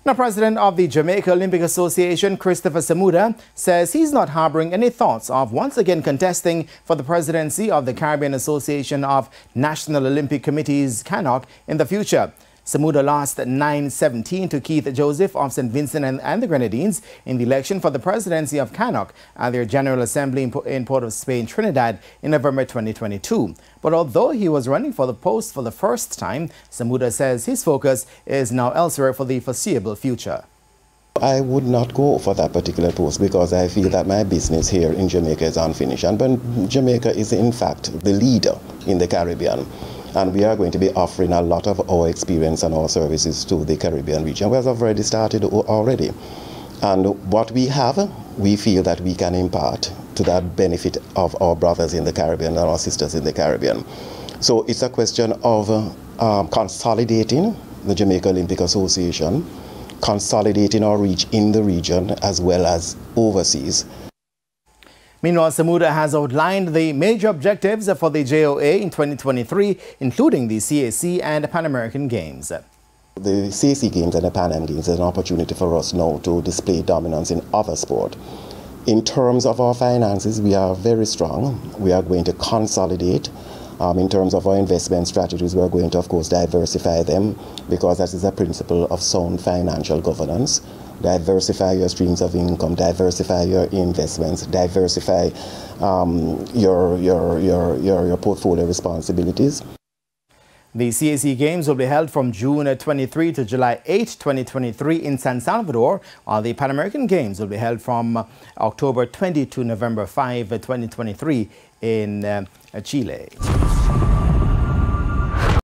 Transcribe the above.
Now, President of the Jamaica Olympic Association, Christopher Samuda, says he's not harboring any thoughts of once again contesting for the presidency of the Caribbean Association of National Olympic Committees, CANOC, in the future. Samuda lost 9-17 to Keith Joseph of St. Vincent and the Grenadines in the election for the presidency of CANOC at their General Assembly in Port of Spain, Trinidad in November 2022. But although he was running for the post for the first time, Samuda says his focus is now elsewhere for the foreseeable future. I would not go for that particular post because I feel that my business here in Jamaica is unfinished. And Jamaica is in fact the leader in the Caribbean. And we are going to be offering a lot of our experience and our services to the Caribbean region. We have already started already. And what we have, we feel that we can impart to that benefit of our brothers in the Caribbean and our sisters in the Caribbean. So it's a question of consolidating the Jamaica Olympic Association, consolidating our reach in the region as well as overseas. Meanwhile, Samuda has outlined the major objectives for the JOA in 2023, including the CAC and Pan American Games. The CAC Games and the Pan Am Games is an opportunity for us now to display dominance in other sport. In terms of our finances, we are very strong. We are going to consolidate. In terms of our investment strategies, we are going to, of course, diversify them because that is a principle of sound financial governance. Diversify your streams of income, diversify your investments, diversify your portfolio responsibilities. The CAC Games will be held from June 23 to July 8, 2023 in San Salvador, while the Pan American Games will be held from October 20 to November 5, 2023 in Chile.